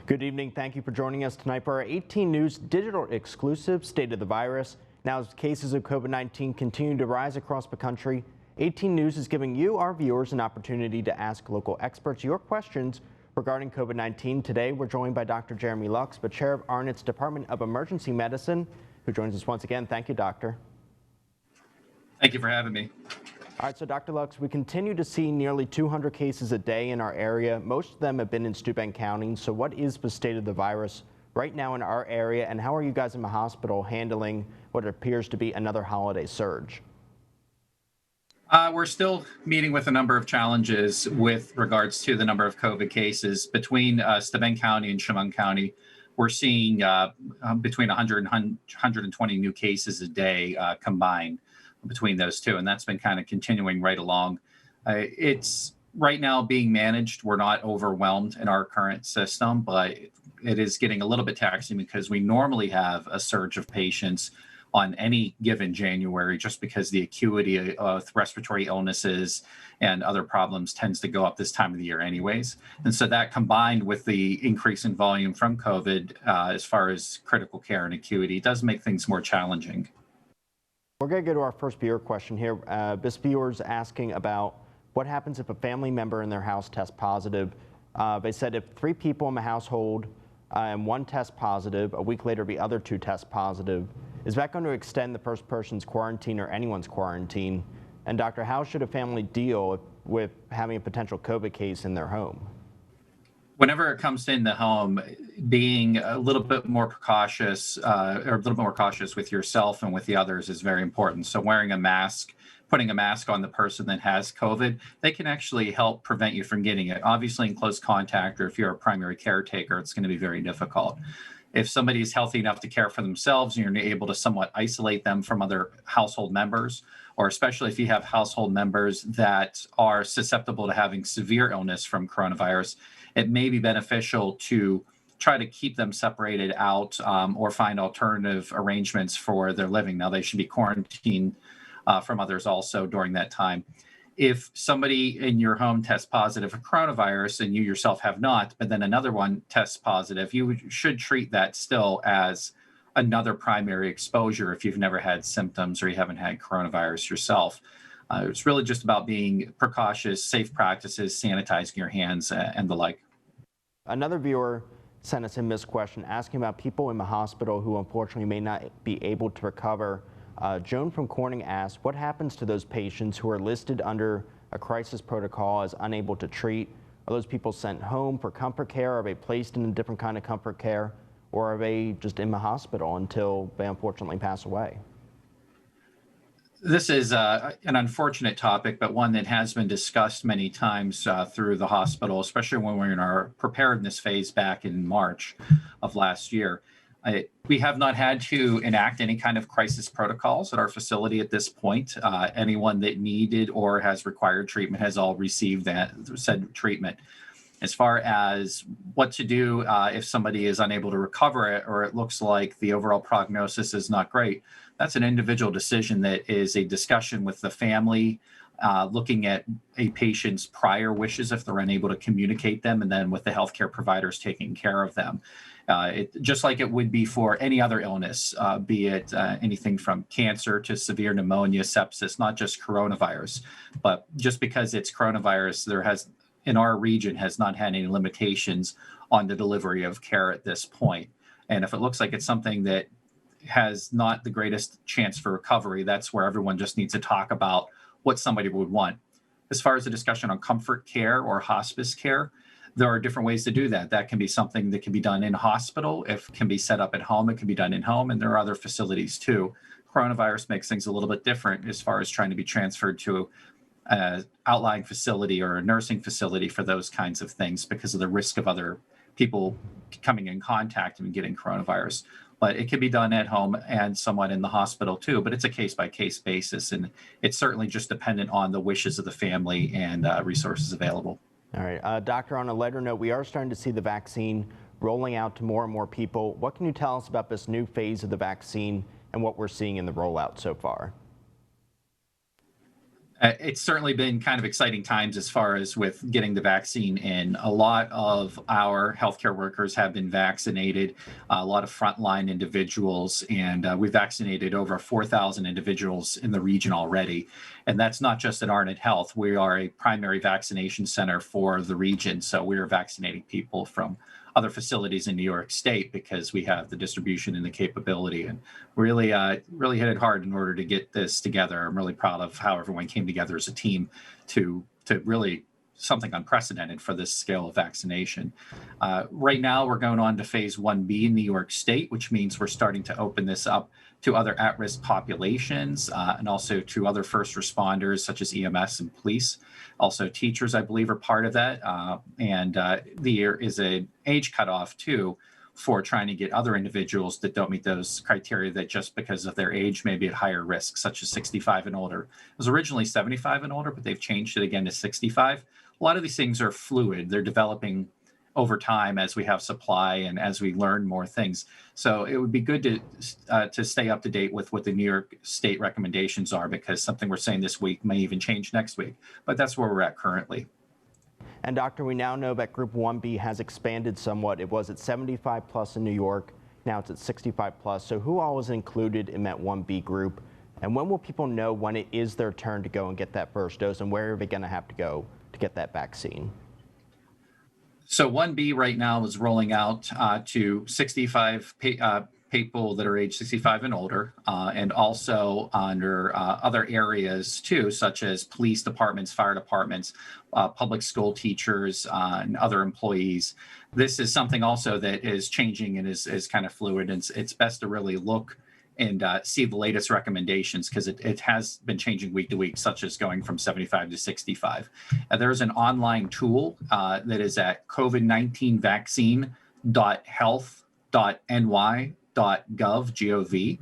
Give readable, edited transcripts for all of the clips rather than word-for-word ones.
Good evening. Thank you for joining us tonight for our 18 News digital exclusive State of the Virus. Now, as cases of COVID-19 continue to rise across the country, 18 News is giving you, our viewers, an opportunity to ask local experts your questions regarding COVID-19. Today, we're joined by Dr. Jeremy Lux, the chair of Arnott's Department of Emergency Medicine, who joins us once again. Thank you, doctor. Thank you for having me. All right, so Dr. Lux, we continue to see nearly 200 cases a day in our area. Most of them have been in Steuben County. So what is the state of the virus right now in our area, and how are you guys in the hospital handling what appears to be another holiday surge? We're still meeting with a number of challenges with regards to the number of COVID cases. Between Steuben County and Chemung County, we're seeing between 100 and 120 new cases a day combined between those two, and that's been kind of continuing right along. It's right now being managed. We're not overwhelmed in our current system, but it is getting a little bit taxing because we normally have a surge of patients on any given January, just because the acuity of respiratory illnesses and other problems tends to go up this time of the year anyways. And so that, combined with the increase in volume from COVID, as far as critical care and acuity, does make things more challenging. We're going to go to our first viewer question here. This viewer is asking about what happens if a family member in their house tests positive. They said if 3 people in the household and 1 test positive, a week later the other 2 test positive, is that going to extend the first person's quarantine or anyone's quarantine? And doctor, how should a family deal with having a potential COVID case in their home? Whenever it comes in the home, being a little bit more precautious or a little more cautious with yourself and with the others is very important. So wearing a mask, putting a mask on the person that has COVID, they can actually help prevent you from getting it. Obviously, in close contact, or if you're a primary caretaker, it's going to be very difficult. If somebody is healthy enough to care for themselves and you're able to somewhat isolate them from other household members, or especially if you have household members that are susceptible to having severe illness from coronavirus, it may be beneficial to try to keep them separated out or find alternative arrangements for their living. Now, they should be quarantined from others also during that time. If somebody in your home tests positive for coronavirus and you yourself have not, but then another one tests positive, you should treat that still as another primary exposure if you've never had symptoms or you haven't had coronavirus yourself. It's really just about being precautious, safe practices, sanitizing your hands, and the like. Another viewer sent us in this question asking about people in the hospital who unfortunately may not be able to recover. Joan from Corning asked, what happens to those patients who are listed under a crisis protocol as unable to treat? Are those people sent home for comfort care? Are they placed in a different kind of comfort care? Or are they just in the hospital until they unfortunately pass away? This is an unfortunate topic, but one that has been discussed many times through the hospital, especially when we're in our preparedness phase back in March of last year. We have not had to enact any kind of crisis protocols at our facility at this point. Anyone that needed or has required treatment has all received that said treatment. As far as what to do if somebody is unable to recover it, or it looks like the overall prognosis is not great, that's an individual decision that is a discussion with the family, looking at a patient's prior wishes if they're unable to communicate them, and then with the healthcare providers taking care of them. Just like it would be for any other illness, be it anything from cancer to severe pneumonia, sepsis, not just coronavirus. But just because it's coronavirus, there has, in our region, has not had any limitations on the delivery of care at this point. And if it looks like it's something that has not the greatest chance for recovery, that's where everyone just needs to talk about what somebody would want. As far as the discussion on comfort care or hospice care, there are different ways to do that. That can be something that can be done in hospital. If it can be set up at home, it can be done in home, and there are other facilities too. Coronavirus makes things a little bit different as far as trying to be transferred to an outlying facility or a nursing facility for those kinds of things because of the risk of other people coming in contact and getting coronavirus. But it can be done at home and somewhat in the hospital too, but it's a case-by-case basis, and it's certainly just dependent on the wishes of the family and resources available. All right, doctor, on a lighter note, we are starting to see the vaccine rolling out to more and more people. What can you tell us about this new phase of the vaccine and what we're seeing in the rollout so far? It's certainly been kind of exciting times as far as with getting the vaccine in. A lot of our healthcare workers have been vaccinated, a lot of frontline individuals, and we vaccinated over 4,000 individuals in the region already. And that's not just at Arnett Health. We are a primary vaccination center for the region. So we are vaccinating people from other facilities in New York State because we have the distribution and the capability, and really hit it hard in order to get this together. I'm really proud of how everyone came together as a team to really something unprecedented for this scale of vaccination. Right now, we're going on to phase 1B in New York State, which means we're starting to open this up to other at-risk populations and also to other first responders such as EMS and police. Also, teachers, I believe, are part of that. There is an age cutoff, too, for trying to get other individuals that don't meet those criteria that just because of their age may be at higher risk, such as 65 and older. It was originally 75 and older, but they've changed it again to 65. A lot of these things are fluid. They're developing over time as we have supply and as we learn more things. So it would be good to stay up to date with what the New York State recommendations are, because something we're saying this week may even change next week. But that's where we're at currently. And doctor, we now know that Group 1B has expanded somewhat. It was at 75 plus in New York. Now it's at 65 plus. So who all is included in that 1B group? And when will people know when it is their turn to go and get that first dose, and where are they going to have to go to get that vaccine? So 1B right now is rolling out to 65 people that are age 65 and older, and also under other areas too, such as police departments, fire departments, public school teachers, and other employees. This is something also that is changing and is kind of fluid, and it's best to really look and see the latest recommendations, because it has been changing week to week, such as going from 75 to 65. There's an online tool that is at COVID-19 vaccine.health.ny.gov,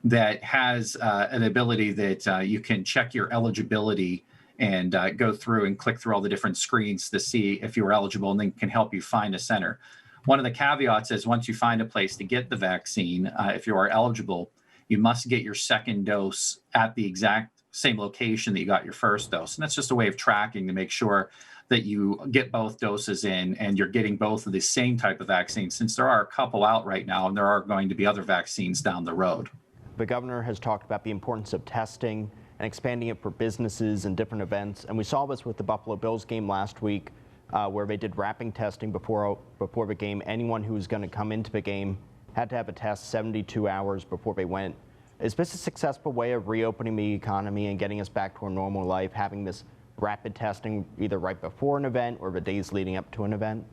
that has an ability that you can check your eligibility and go through and click through all the different screens to see if you're eligible, and then can help you find a center. One of the caveats is once you find a place to get the vaccine, if you are eligible, you must get your second dose at the exact same location that you got your first dose. And that's just a way of tracking to make sure that you get both doses in and you're getting both of the same type of vaccine, since there are a couple out right now and there are going to be other vaccines down the road. The governor has talked about the importance of testing and expanding it for businesses and different events. And we saw this with the Buffalo Bills game last week, where they did rapid testing before the game. Anyone who was going to come into the game had to have a test 72 hours before they went. Is this a successful way of reopening the economy and getting us back to a normal life, having this rapid testing either right before an event or the days leading up to an event?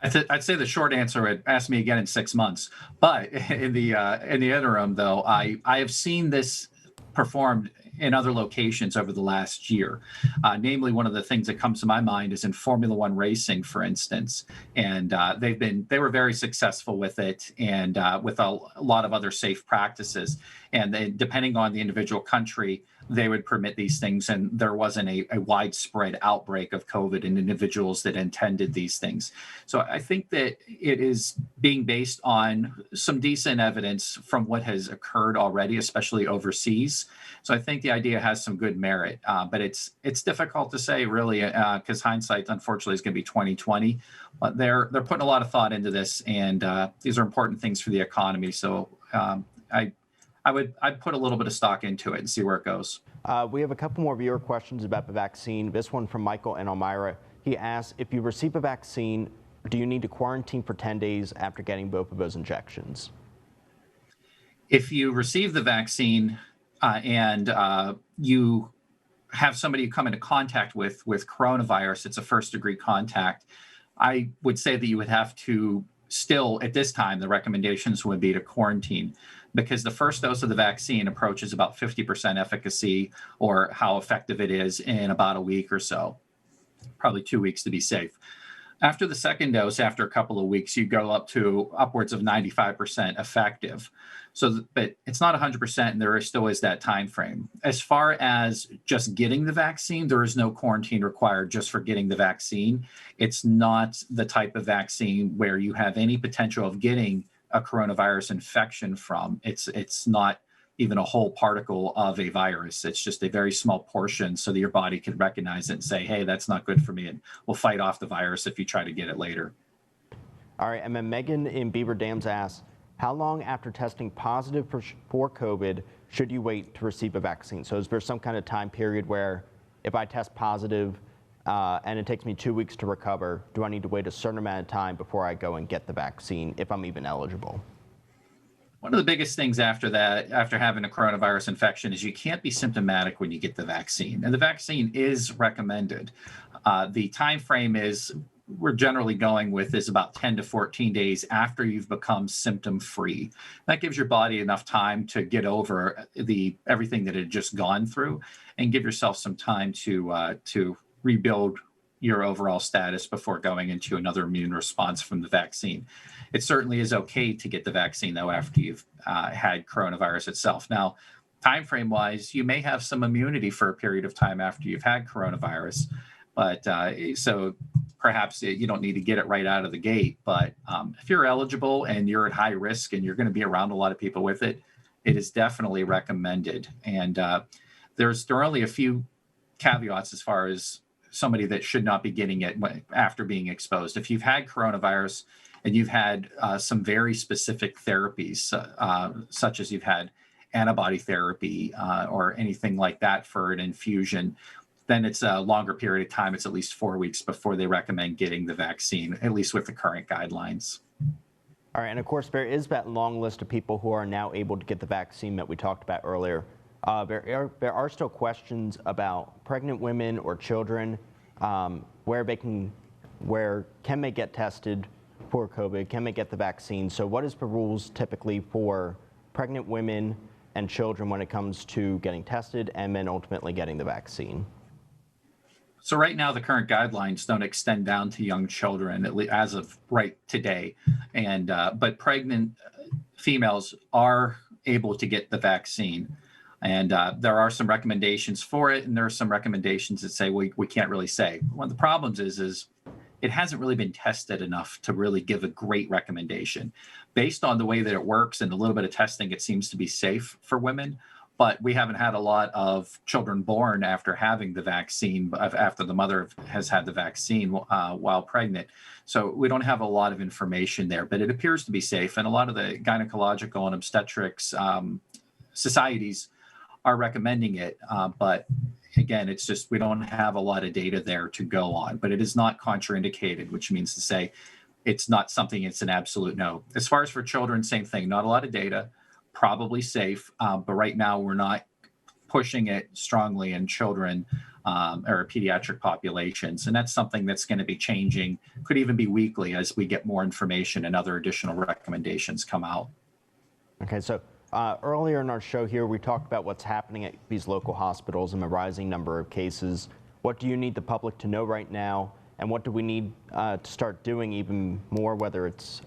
I'd say the short answer would ask me again in 6 months. But in the interim, though, I have seen this performed in other locations over the last year. Namely, one of the things that comes to my mind is in Formula One racing, for instance. And they were very successful with it, and with a lot of other safe practices. And depending on the individual country, they would permit these things, and there wasn't a widespread outbreak of COVID in individuals that intended these things. So I think that it is being based on some decent evidence from what has occurred already, especially overseas. So I think the idea has some good merit, but it's difficult to say really, because hindsight, unfortunately, is going to be 2020. But they're putting a lot of thought into this, and these are important things for the economy. So I'd put a little bit of stock into it and see where it goes. We have a couple more viewer questions about the vaccine. This one from Michael in Elmira. He asks, if you receive a vaccine, do you need to quarantine for 10 days after getting both of those injections? If you receive the vaccine and you have somebody you come into contact with coronavirus, it's a first-degree contact, I would say that you would have to still, at this time, the recommendations would be to quarantine, because the first dose of the vaccine approaches about 50% efficacy, or how effective it is, in about a week or so, probably 2 weeks to be safe. After the second dose, after a couple of weeks, you go up to upwards of 95% effective. So, but it's not 100%, and there still is that time frame. As far as just getting the vaccine, there is no quarantine required just for getting the vaccine. It's not the type of vaccine where you have any potential of getting a coronavirus infection from. It's not even a whole particle of a virus. It's just a very small portion so that your body can recognize it and say, hey, that's not good for me, and we'll fight off the virus if you try to get it later. All right, and then Megan in Beaver Dams asks, how long after testing positive for COVID should you wait to receive a vaccine? So is there some kind of time period where if I test positive and it takes me 2 weeks to recover, do I need to wait a certain amount of time before I go and get the vaccine if I'm even eligible? One of the biggest things after that, after having a coronavirus infection, is you can't be symptomatic when you get the vaccine. And the vaccine is recommended. The time frame is we're generally going with is about 10 to 14 days after you've become symptom free. That gives your body enough time to get over everything that it had just gone through and give yourself some time to rebuild your overall status before going into another immune response from the vaccine. It certainly is okay to get the vaccine, though, after you've had coronavirus itself. Now, time frame wise, you may have some immunity for a period of time after you've had coronavirus, but so perhaps you don't need to get it right out of the gate. But if you're eligible and you're at high risk and you're going to be around a lot of people with it, it is definitely recommended. And there are only a few caveats as far as somebody that should not be getting it after being exposed. If you've had coronavirus and you've had some very specific therapies, such as you've had antibody therapy or anything like that for an infusion, then it's a longer period of time. It's at least 4 weeks before they recommend getting the vaccine, at least with the current guidelines. All right, and of course, there is that long list of people who are now able to get the vaccine that we talked about earlier. There are still questions about pregnant women or children, where can they get tested for COVID? Can they get the vaccine? So what is the rules typically for pregnant women and children when it comes to getting tested and then ultimately getting the vaccine? So right now, the current guidelines don't extend down to young children, at least as of right today. And but pregnant females are able to get the vaccine. And there are some recommendations for it, and there are some recommendations that say we can't really say. One of the problems is it hasn't really been tested enough to really give a great recommendation. Based on the way that it works and a little bit of testing, it seems to be safe for women, but we haven't had a lot of children born after having the vaccine, after the mother has had the vaccine while pregnant. So we don't have a lot of information there, but it appears to be safe. And a lot of the gynecological and obstetrics societies are recommending it, but again, it's just we don't have a lot of data there to go on. But it is not contraindicated, which means to say it's not something, it's an absolute no. As far as for children, same thing, not a lot of data, probably safe, but right now we're not pushing it strongly in children or pediatric populations. And that's something that's going to be changing, could even be weekly as we get more information and other additional recommendations come out. Okay, so earlier in our show here, we talked about what's happening at these local hospitals and the rising number of cases. What do you need the public to know right now? And what do we need to start doing even more, whether it's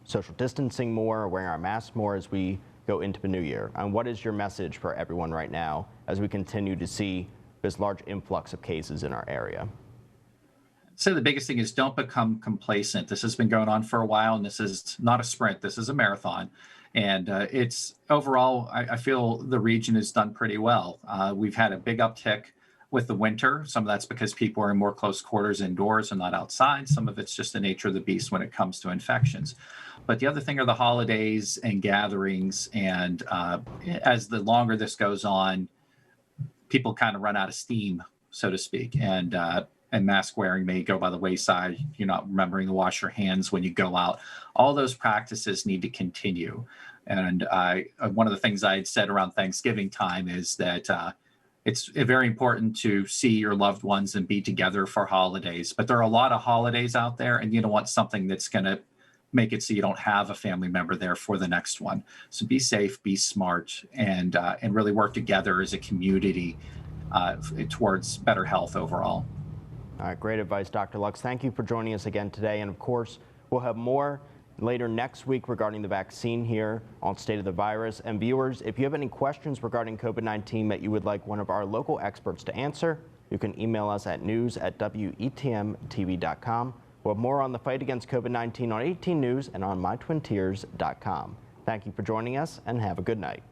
social distancing more or wearing our masks more as we go into the new year? And what is your message for everyone right now as we continue to see this large influx of cases in our area? So the biggest thing is don't become complacent. This has been going on for a while, and this is not a sprint. This is a marathon. And it's overall, I feel the region has done pretty well. We've had a big uptick with the winter. Some of that's because people are in more close quarters indoors and not outside. Some of it's just the nature of the beast when it comes to infections. But the other thing are the holidays and gatherings. And as the longer this goes on, people kind of run out of steam, so to speak. And mask wearing may go by the wayside. You're not remembering to wash your hands when you go out. All those practices need to continue. And one of the things I had said around Thanksgiving time is that it's very important to see your loved ones and be together for holidays. But there are a lot of holidays out there, and you don't want something that's going to make it so you don't have a family member there for the next one. So be safe, be smart, and really work together as a community towards better health overall. All right, great advice, Dr. Lux. Thank you for joining us again today. And of course, we'll have more later next week regarding the vaccine here on State of the Virus. And viewers, if you have any questions regarding COVID-19 that you would like one of our local experts to answer, you can email us at news@wetmtv.com. We'll have more on the fight against COVID-19 on 18 News and on mytwintiers.com. Thank you for joining us and have a good night.